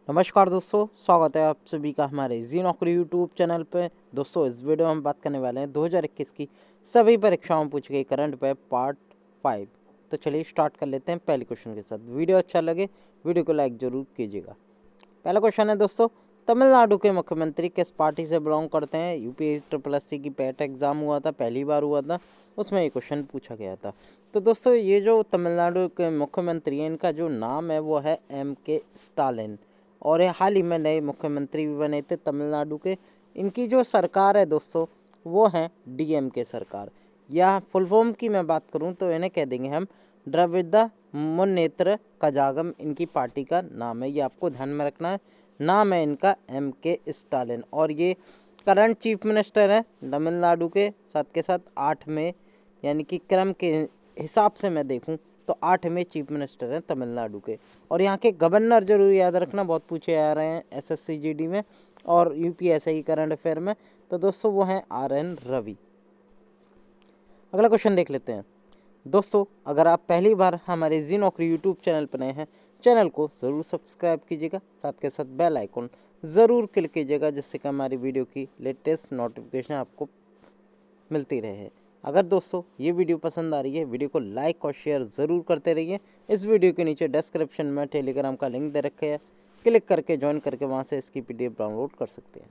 नमस्कार दोस्तों, स्वागत है आप सभी का हमारे जी नौकरी यूट्यूब चैनल पे। दोस्तों इस वीडियो में हम बात करने वाले हैं 2021 की सभी परीक्षाओं में पूछे गए करंट पे पार्ट 5। तो चलिए स्टार्ट कर लेते हैं पहले क्वेश्चन के साथ। वीडियो अच्छा लगे वीडियो को लाइक जरूर कीजिएगा। पहला क्वेश्चन है दोस्तों, तमिलनाडु के मुख्यमंत्री किस पार्टी से बिलोंग करते हैं? यूपीएससी की पैट एग्जाम हुआ था, पहली बार हुआ था, उसमें ये क्वेश्चन पूछा गया था। तो दोस्तों ये जो तमिलनाडु के मुख्यमंत्री हैं, इनका जो नाम है वो है M.K. स्टालिन, और ये हाल ही में नए मुख्यमंत्री भी बने थे तमिलनाडु के। इनकी जो सरकार है दोस्तों वो है DMK सरकार। या फुल फॉर्म की मैं बात करूं तो इन्हें कह देंगे हम द्रविड़ मुन्नेत्र कजागम, इनकी पार्टी का नाम है, ये आपको ध्यान में रखना है। नाम है इनका M.K. स्टालिन, और ये करंट चीफ मिनिस्टर है तमिलनाडु के साथ 8 में, यानी कि क्रम के हिसाब से मैं देखूं तो 8 में चीफ मिनिस्टर हैं तमिलनाडु के। और यहाँ के गवर्नर जरूर याद रखना, बहुत पूछे आ रहे हैं SSC GD में और UPSI करंट अफेयर में। तो दोस्तों वो हैं RN रवि। अगला क्वेश्चन देख लेते हैं। दोस्तों अगर आप पहली बार हमारे जी नौकरी यूट्यूब चैनल पर नए हैं, चैनल को ज़रूर सब्सक्राइब कीजिएगा, साथ के साथ बेल आइकन ज़रूर क्लिक कीजिएगा, जिससे कि हमारी वीडियो की लेटेस्ट नोटिफिकेशन आपको मिलती रहे। अगर दोस्तों ये वीडियो पसंद आ रही है, वीडियो को लाइक और शेयर ज़रूर करते रहिए। इस वीडियो के नीचे डिस्क्रिप्शन में टेलीग्राम का लिंक दे रखे है, क्लिक करके ज्वाइन करके वहाँ से इसकी PDF डाउनलोड कर सकते हैं।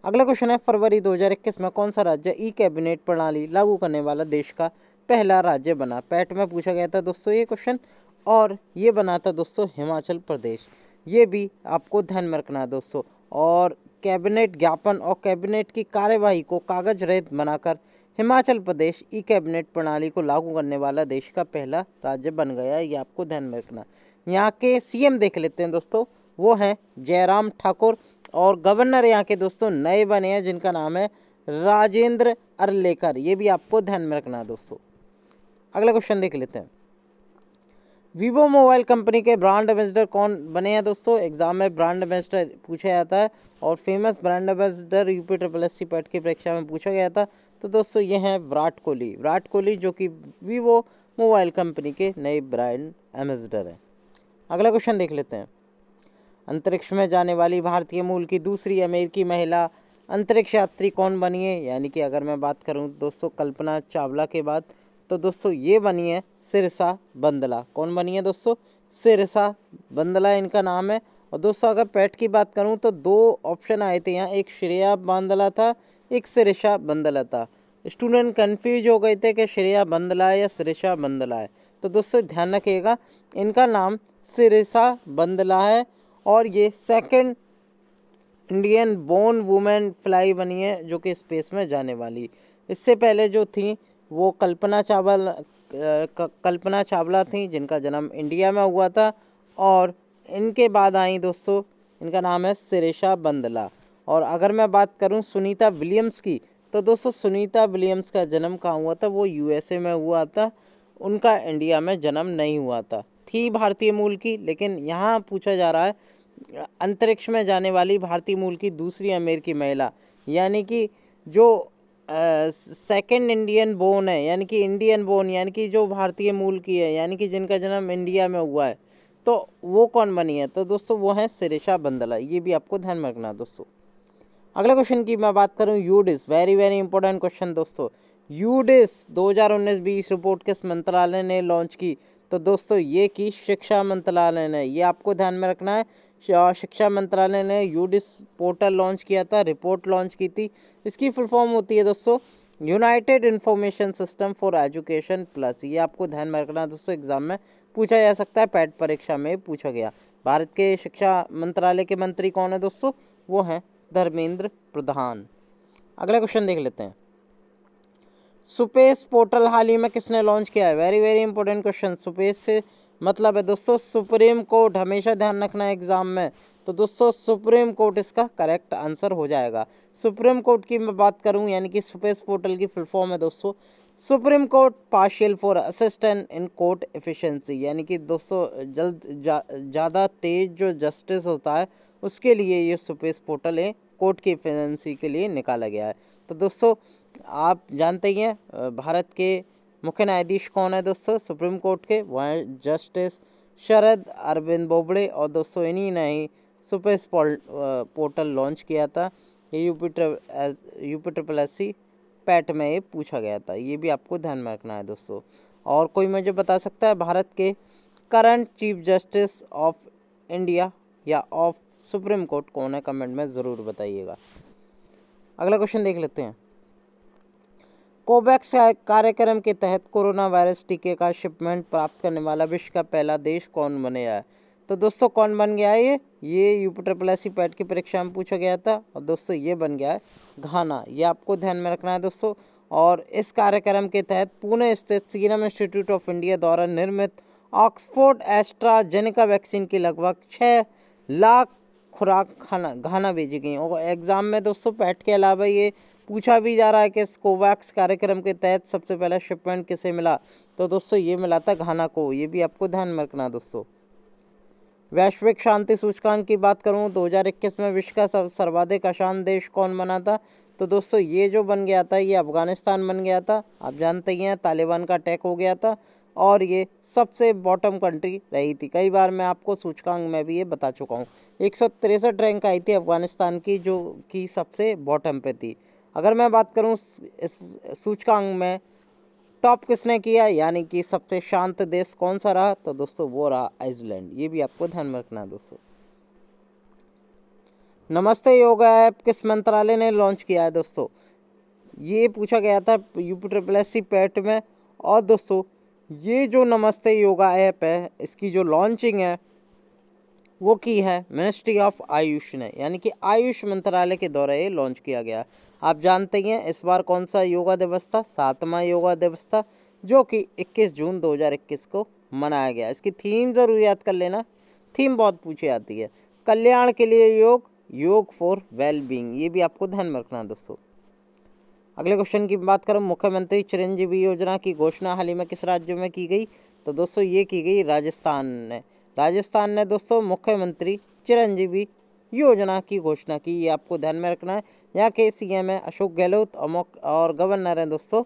अगला क्वेश्चन है, फरवरी 2021 में कौन सा राज्य ई कैबिनेट प्रणाली लागू करने वाला देश का पहला राज्य बना? पैट में पूछा गया था दोस्तों ये क्वेश्चन, और ये बना था दोस्तों हिमाचल प्रदेश। ये भी आपको ध्यान में रखना है दोस्तों। और कैबिनेट ज्ञापन और कैबिनेट की कार्यवाही को कागज रहित बनाकर हिमाचल प्रदेश ई कैबिनेट प्रणाली को लागू करने वाला देश का पहला राज्य बन गया है, ये आपको ध्यान में रखना। यहाँ के CM देख लेते हैं दोस्तों, वो हैं जयराम ठाकुर, और गवर्नर यहाँ के दोस्तों नए बने हैं जिनका नाम है राजेंद्र अरलेकर, ये भी आपको ध्यान में रखना है दोस्तों। अगला क्वेश्चन देख लेते हैं। वीवो मोबाइल कंपनी के ब्रांड एम्बेसडर कौन बने हैं दोस्तों? एग्जाम में ब्रांड एम्बेसडर पूछा जाता है, और famous brand ambassador UPSSC PAT की परीक्षा में पूछा गया था। तो दोस्तों ये हैं विराट कोहली जो कि वीवो मोबाइल कंपनी के नए ब्रांड एम्बेसडर हैं। अगला क्वेश्चन देख लेते हैं। अंतरिक्ष में जाने वाली भारतीय मूल की दूसरी अमेरिकी महिला अंतरिक्ष यात्री कौन बनी है? यानी कि अगर मैं बात करूं दोस्तों कल्पना चावला के बाद, तो दोस्तों ये बनी है सिरसा बंदला। कौन बनी है दोस्तों? सिरसा बंदला इनका नाम है। और दोस्तों अगर पैट की बात करूं तो 2 ऑप्शन आए थे यहाँ, एक श्रेया बंदला था, एक सिरसा बंदला था। स्टूडेंट कंफ्यूज हो गए थे कि श्रेया बंदला है या सिरसा बंदला है। तो दोस्तों ध्यान रखिएगा, इनका नाम सिरसा बंदला है, और ये second Indian born women fly बनी है जो कि स्पेस में जाने वाली। इससे पहले जो थी वो कल्पना चावला थी, जिनका जन्म इंडिया में हुआ था, और इनके बाद आई दोस्तों, इनका नाम है सिरेशा बंदला। और अगर मैं बात करूं सुनीता विलियम्स की, तो दोस्तों सुनीता विलियम्स का जन्म कहाँ हुआ था? वो USA में हुआ था, उनका इंडिया में जन्म नहीं हुआ था। थी भारतीय मूल की, लेकिन यहाँ पूछा जा रहा है अंतरिक्ष में जाने वाली भारतीय मूल की दूसरी अमेरिकी महिला, यानी कि जो सेकंड इंडियन बोर्न है, यानी कि इंडियन बोर्न, यानी कि जो भारतीय मूल की है, यानी कि जिनका जन्म इंडिया में हुआ है, तो वो कौन बनी है? तो दोस्तों वो है सिरेशा बंदला, ये भी आपको ध्यान में रखना दोस्तों। अगले क्वेश्चन की मैं बात करूं, यूडिस, वेरी वेरी इंपॉर्टेंट क्वेश्चन दोस्तों। यूडिस 2019-20 रिपोर्ट किस मंत्रालय ने लॉन्च की? तो दोस्तों ये की शिक्षा मंत्रालय ने, ये आपको ध्यान में रखना है। शिक्षा मंत्रालय ने यूडिस पोर्टल लॉन्च किया था, रिपोर्ट लॉन्च की थी। इसकी फुल फॉर्म होती है दोस्तों United information system for education plus, ये आपको ध्यान में रखना है दोस्तों। एग्जाम में पूछा जा सकता है, पैट परीक्षा में पूछा गया। भारत के शिक्षा मंत्रालय के मंत्री कौन है दोस्तों? वो हैं धर्मेंद्र प्रधान। अगला क्वेश्चन देख लेते हैं। सुपेस पोर्टल हाल ही में किसने लॉन्च किया है? Very very important question. SUPACE से मतलब है दोस्तों सुप्रीम कोर्ट, हमेशा ध्यान रखना है एग्जाम में। तो दोस्तों सुप्रीम कोर्ट इसका करेक्ट आंसर हो जाएगा। सुप्रीम कोर्ट की मैं बात करूं, यानी कि सुपेस पोर्टल की फुल फॉर्म है दोस्तों supreme court partial for assistant in court efficiency, यानी कि दोस्तों ज़्यादा तेज जो जस्टिस होता है उसके लिए ये सुपेस पोर्टल है, कोर्ट की एफिशिएंसी के लिए निकाला गया है। तो दोस्तों आप जानते ही हैं भारत के मुख्य न्यायाधीश कौन है दोस्तों सुप्रीम कोर्ट के? वह हैं जस्टिस शरद अरविंद बोबड़े, और दोस्तों इन्हीं ने ही सुपर पोर्टल लॉन्च किया था। ये यूपी पैट में ये पूछा गया था, ये भी आपको ध्यान में रखना है दोस्तों। और कोई मुझे बता सकता है भारत के current chief justice of India या ऑफ सुप्रीम कोर्ट कौन है? कमेंट में ज़रूर बताइएगा। अगला क्वेश्चन देख लेते हैं। कोवैक्स कार्यक्रम के तहत कोरोना वायरस टीके का शिपमेंट प्राप्त करने वाला विश्व का पहला देश कौन बनेगा है? तो दोस्तों कौन बन गया है? ये यूपी पैट की परीक्षा में पूछा गया था और दोस्तों ये बन गया है घाना। ये आपको ध्यान में रखना है दोस्तों। और इस कार्यक्रम के तहत पुणे स्थित सीरम इंस्टीट्यूट ऑफ इंडिया द्वारा निर्मित ऑक्सफोर्ड एस्ट्राजेनेका वैक्सीन की लगभग 6 लाख खुराक घाना भेजी गई। और एग्जाम में दोस्तों पैट के अलावा ये पूछा भी जा रहा है कि कोवैक्स कार्यक्रम के तहत सबसे पहला शिपमेंट किसे मिला? तो दोस्तों ये मिला था घाना को। ये भी आपको ध्यान में रखना दोस्तों। वैश्विक शांति सूचकांक की बात करूं 2021 में विश्व का सर्वाधिक अशांत देश कौन बना था? तो दोस्तों ये जो बन गया था ये अफगानिस्तान बन गया था। आप जानते ही हैं तालिबान का अटैक हो गया था और ये सबसे बॉटम कंट्री रही थी। कई बार मैं आपको सूचकांक में भी ये बता चुका हूँ। 163 रैंक आई थी अफगानिस्तान की, जो कि सबसे बॉटम पे थी। अगर मैं बात करूँ इस सूचकांक में टॉप किसने किया, यानी कि सबसे शांत देश कौन सा रहा? तो दोस्तों वो रहा आइसलैंड। ये भी आपको ध्यान में रखना है दोस्तों। नमस्ते योगा ऐप किस मंत्रालय ने लॉन्च किया है? दोस्तों ये पूछा गया था यूपी पैट में। और दोस्तों ये जो नमस्ते योगा ऐप है इसकी जो लॉन्चिंग है वो की है मिनिस्ट्री ऑफ आयुष ने, यानी कि आयुष मंत्रालय के द्वारा ये लॉन्च किया गया। आप जानते ही हैं इस बार कौन सा योगा दिवस था? 7वां योगा दिवस था, जो कि 21 जून 2021 को मनाया गया। इसकी थीम ज़रूर याद कर लेना, थीम बहुत पूछी जाती है। कल्याण के लिए योग, योग फॉर वेल बीइंग। ये भी आपको ध्यान में रखना दोस्तों। अगले क्वेश्चन की बात करूं, मुख्यमंत्री चिरंजीवी योजना की घोषणा हाल ही में किस राज्य में की गई? तो दोस्तों ये की गई राजस्थान ने। राजस्थान ने दोस्तों मुख्यमंत्री चिरंजीवी योजना की घोषणा की। ये आपको ध्यान में रखना है। यहाँ के सीएम है अशोक गहलोत और गवर्नर है दोस्तों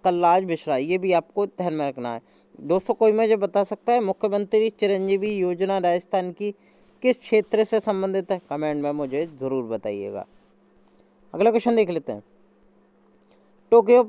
कलराज मिश्रा। ये भी आपको ध्यान में रखना है दोस्तों। कोई मुझे बता सकता है मुख्यमंत्री चिरंजीवी योजना राजस्थान की किस क्षेत्र से संबंधित है? कमेंट में मुझे ज़रूर बताइएगा। अगला क्वेश्चन देख लेते हैं। टोक्यो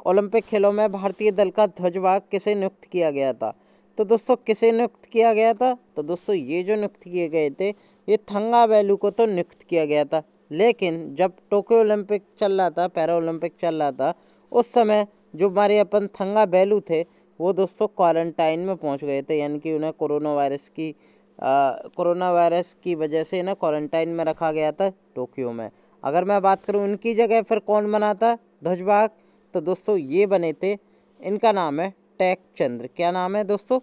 ओलंपिक खेलों में भारतीय दल का ध्वजवाहक किसे नियुक्त किया गया था? तो दोस्तों किसे नियुक्त किया गया था? तो दोस्तों ये जो नियुक्त किए गए थे ये थंगावेलु को तो नियुक्त किया गया था, लेकिन जब टोक्यो ओलंपिक चल रहा था, पैरा ओलंपिक चल रहा था, उस समय जो हमारे अपन थंगावेलु थे वो दोस्तों क्वारंटाइन में पहुंच गए थे, यानी कि उन्हें कोरोना वायरस की वजह से ना क्वारंटाइन में रखा गया था टोक्यो में। अगर मैं बात करूं इनकी जगह फिर कौन बना था ध्वजवाहक? तो दोस्तों ये बने थे, इनका नाम है टेक चंद्र। क्या नाम है दोस्तों?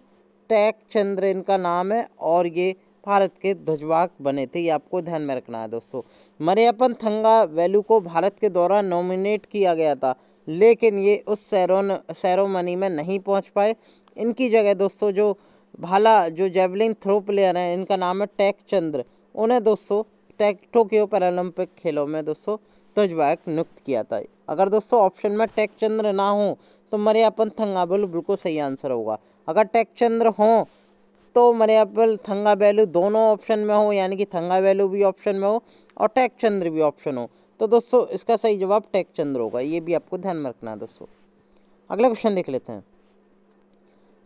टेक चंद्र इनका नाम है और ये भारत के ध्वजवाहक बने थे। ये आपको ध्यान में रखना है दोस्तों। मरियप्पन थंगावेलु को भारत के द्वारा नॉमिनेट किया गया था, लेकिन ये उस सेरेमनी में नहीं पहुंच पाए। इनकी जगह दोस्तों जो जेवलिन थ्रो प्लेयर हैं इनका नाम है टेक चंद्र, उन्हें दोस्तों टोक्यो पैरालंपिक खेलों में दोस्तों ध्वजवाहक नियुक्त किया था। अगर दोस्तों ऑप्शन में टेक चंद्र ना हो तो मरियप्पन थंगावेलु बिल्कुल सही आंसर होगा। अगर टेक चंद्र हो तो मरियप्पन थंगावेलु दोनों ऑप्शन में हो, यानी कि थंगावेलु भी ऑप्शन में हो और टेक चंद्र भी ऑप्शन हो, तो दोस्तों इसका सही जवाब टेक चंद्र होगा। ये भी आपको ध्यान में रखना है दोस्तों। अगला क्वेश्चन देख लेते हैं।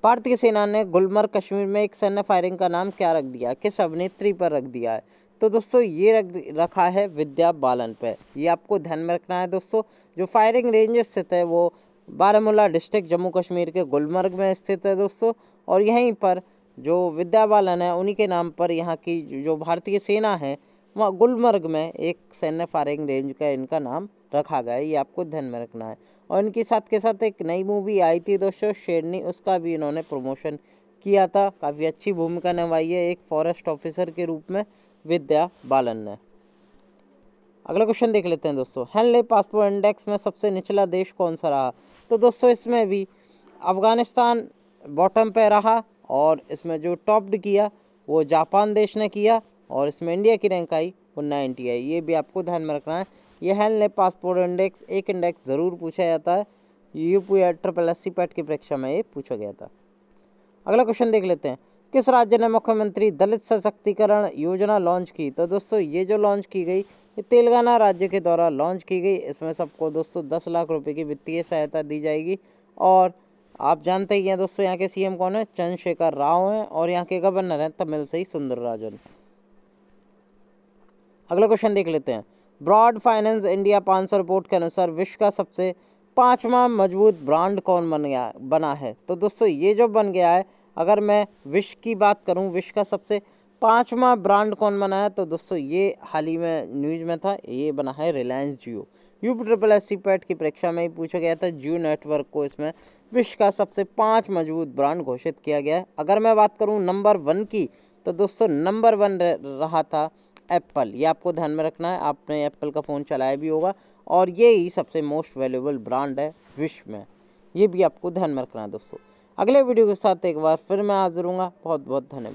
भारतीय सेना ने गुलमर्ग कश्मीर में एक सैन्य फायरिंग का नाम क्या रख दिया, किस अभिनेत्री पर रख दिया है? तो दोस्तों ये रखा है विद्या बालन पे। ये आपको ध्यान में रखना है दोस्तों। जो फायरिंग रेंज स्थित है वो बारामूला डिस्ट्रिक्ट जम्मू कश्मीर के गुलमर्ग में स्थित है दोस्तों। और यहीं पर जो विद्या बालन है उन्हीं के नाम पर यहाँ की जो भारतीय सेना है वहाँ गुलमर्ग में एक सैन्य फायरिंग रेंज का इनका नाम रखा गया है। ये आपको ध्यान में रखना है। और इनके साथ के साथ एक नई मूवी आई थी दोस्तों शेरनी, उसका भी इन्होंने प्रमोशन किया था। काफ़ी अच्छी भूमिका निभाई है एक फॉरेस्ट ऑफिसर के रूप में विद्या बालन ने। अगला क्वेश्चन देख लेते हैं दोस्तों। हेनले पासपोर्ट इंडेक्स में सबसे निचला देश कौन सा रहा? तो दोस्तों इसमें भी अफगानिस्तान बॉटम पे रहा और इसमें जो टॉप्ड किया वो जापान देश ने किया और इसमें इंडिया की रैंक आई वो 90 आई। ये भी आपको ध्यान में रखना है। ये हेनले पासपोर्ट इंडेक्स एक इंडेक्स ज़रूर पूछा जाता है, यूपी पैट की परीक्षा में ये पूछा गया था। अगला क्वेश्चन देख लेते हैं। किस राज्य ने मुख्यमंत्री दलित सशक्तिकरण योजना लॉन्च की? तो दोस्तों ये जो लॉन्च की गई ये तेलंगाना राज्य के द्वारा लॉन्च की गई। इसमें सबको दोस्तों 10 लाख रुपए की वित्तीय सहायता दी जाएगी। और आप जानते ही हैं दोस्तों यहाँ के सीएम कौन है? चंद्रशेखर राव हैं। और यहाँ के गवर्नर हैं तमिलसाई सुंदरराजन। अगला क्वेश्चन देख लेते हैं। ब्रॉड फाइनेंस इंडिया 500 रिपोर्ट के अनुसार विश्व का सबसे 5वां मजबूत ब्रांड कौन बना है? तो दोस्तों ये जो बन गया है, अगर मैं विश्व की बात करूं, विश्व का सबसे 5वां ब्रांड कौन बना है? तो दोस्तों ये हाल ही में न्यूज में था, ये बना है रिलायंस जियो। UPSSC पैट की परीक्षा में ही पूछा गया था। जियो नेटवर्क को इसमें विश्व का सबसे 5 मजबूत ब्रांड घोषित किया गया है। अगर मैं बात करूं नंबर 1 की, तो दोस्तों नंबर 1 रहा था एप्पल। ये आपको ध्यान में रखना है, आपने एप्पल का फ़ोन चलाया भी होगा और ये ही सबसे मोस्ट वैल्यूएबल ब्रांड है विश्व में। ये भी आपको ध्यान में रखना है दोस्तों। अगले वीडियो के साथ एक बार फिर मैं हाजिर हूँगा। बहुत बहुत धन्यवाद।